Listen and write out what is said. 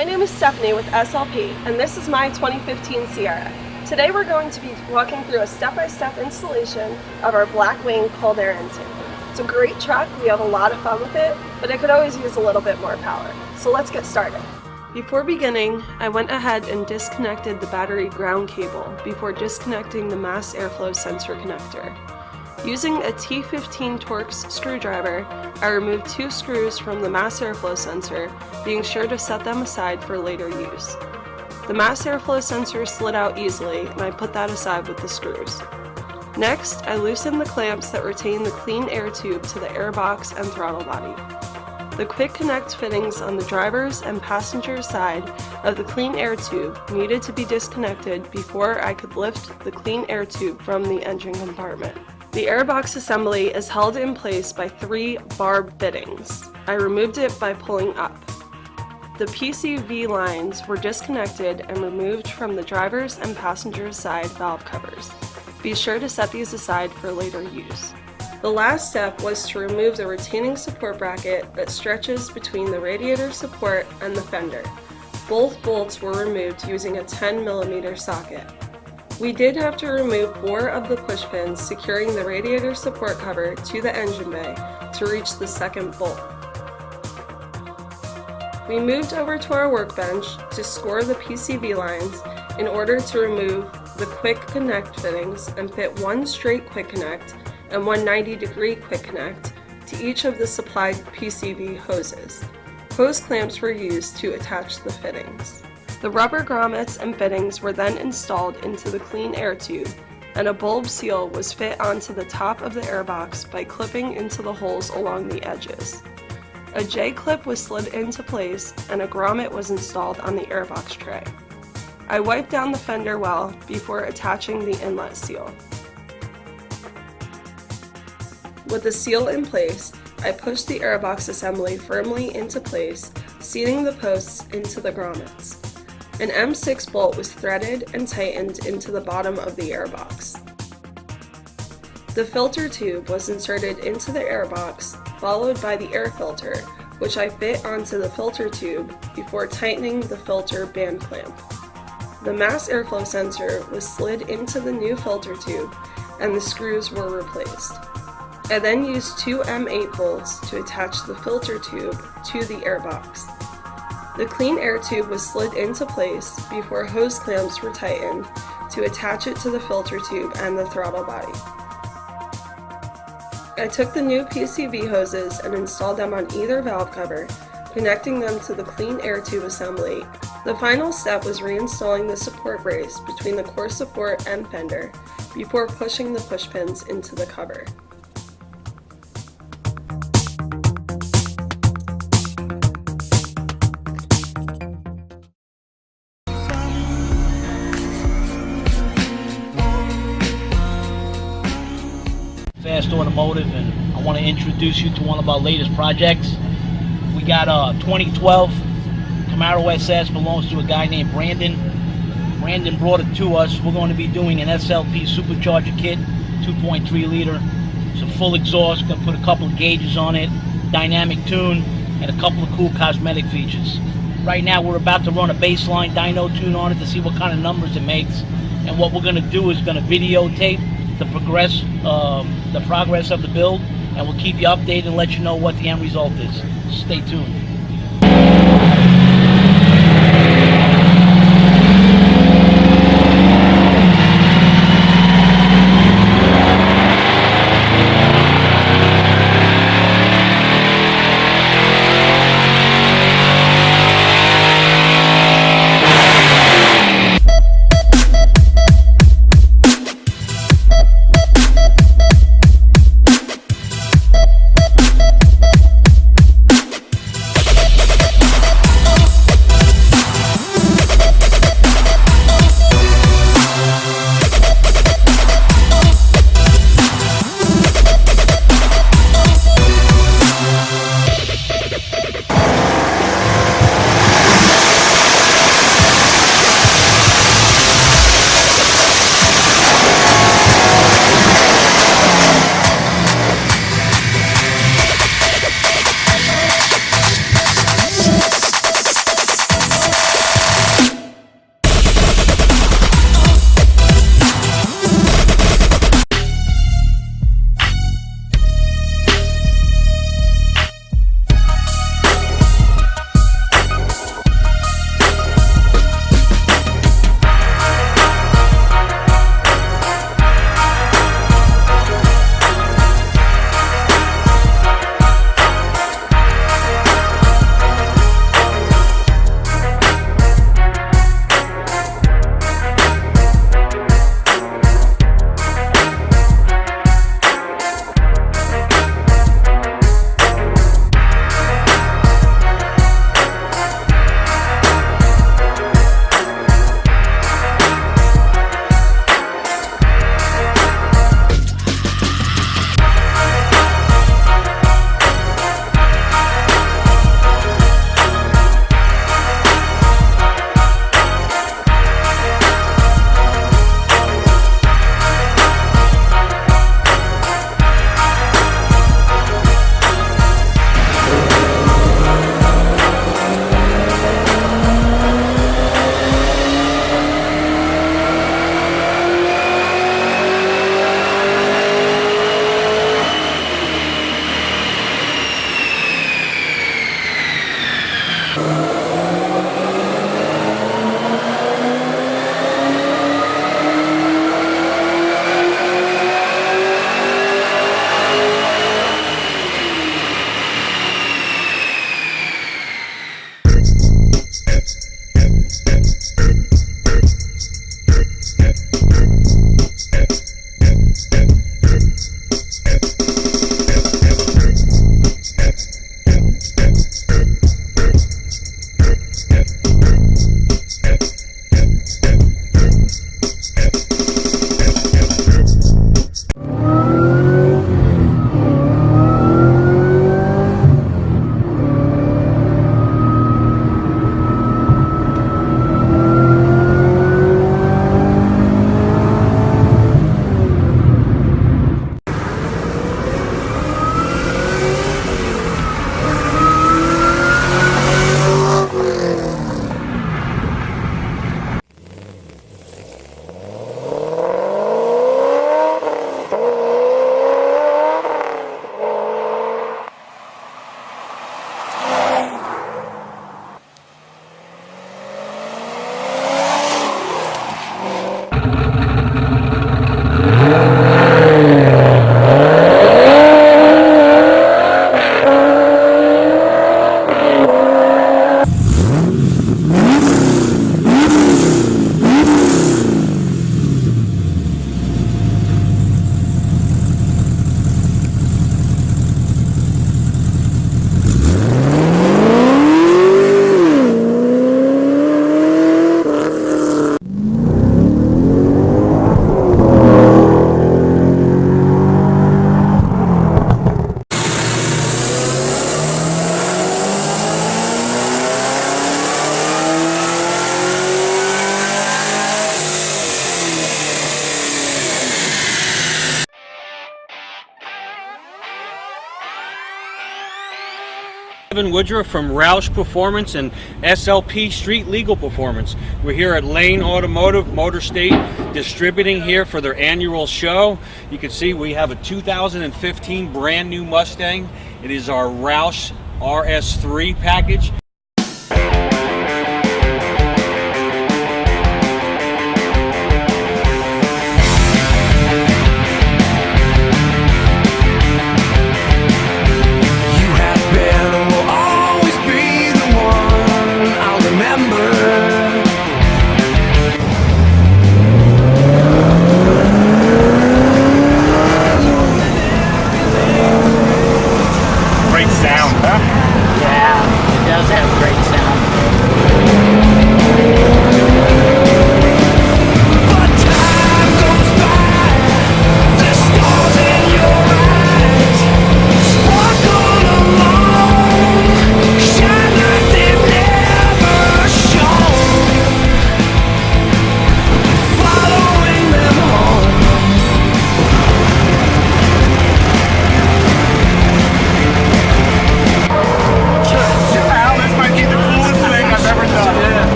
my name is Stephanie with SLP, and this is my 2015 Sierra. Today we're going to be walking through a step-by-step installation of our black wing cold air intake. It's a great truck, we have a lot of fun with it, but it could always use a little bit more power. So let's get started. Before beginning, I went ahead and disconnected the battery ground cable before disconnecting the mass airflow sensor connector. Using a T15 Torx screwdriver, I removed 2 screws from the mass airflow sensor, being sure to set them aside for later use. The mass airflow sensor slid out easily, and I put that aside with the screws. Next, I loosened the clamps that retain the clean air tube to the airbox and throttle body. The quick connect fittings on the driver's and passenger's side of the clean air tube needed to be disconnected before I could lift the clean air tube from the engine compartment. The airbox assembly is held in place by 3 barb fittings. I removed it by pulling up. The PCV lines were disconnected and removed from the driver's and passenger's side valve covers. Be sure to set these aside for later use. The last step was to remove the retaining support bracket that stretches between the radiator support and the fender. Both bolts were removed using a 10mm socket. We did have to remove 4 of the push pins securing the radiator support cover to the engine bay to reach the second bolt. We moved over to our workbench to score the PCV lines in order to remove the quick connect fittings and fit 1 straight quick connect and 1 90-degree quick connect to each of the supplied PCV hoses. Hose clamps were used to attach the fittings. The rubber grommets and fittings were then installed into the clean air tube, and a bulb seal was fit onto the top of the airbox by clipping into the holes along the edges. A J-clip was slid into place, and a grommet was installed on the airbox tray. I wiped down the fender well before attaching the inlet seal. With the seal in place, I pushed the airbox assembly firmly into place, seating the posts into the grommets. An M6 bolt was threaded and tightened into the bottom of the airbox. The filter tube was inserted into the airbox, followed by the air filter, which I fit onto the filter tube before tightening the filter band clamp. The mass airflow sensor was slid into the new filter tube, and the screws were replaced. I then used 2 M8 bolts to attach the filter tube to the airbox. The clean air tube was slid into place before hose clamps were tightened to attach it to the filter tube and the throttle body. I took the new PCV hoses and installed them on either valve cover, connecting them to the clean air tube assembly. The final step was reinstalling the support brace between the core support and fender before pushing the push pins into the cover. Fast Automotive, and I want to introduce you to one of our latest projects. We got a 2012 Camaro SS, belongs to a guy named Brandon. Brandon brought it to us. We're going to be doing an SLP supercharger kit, 2.3 liter. It's a full exhaust, going to put a couple of gauges on it, dynamic tune, and a couple of cool cosmetic features. Right now we're about to run a baseline dyno tune on it to see what kind of numbers it makes, and what we're going to do is going to videotape the progress of the build, and we'll keep you updated and let you know what the end result is. Stay tuned. Evan Woodruff from Roush Performance and SLP Street Legal Performance. We're here at Lane Automotive Motor State distributing here for their annual show. You can see we have a 2015 brand new Mustang. It is our Roush RS3 package.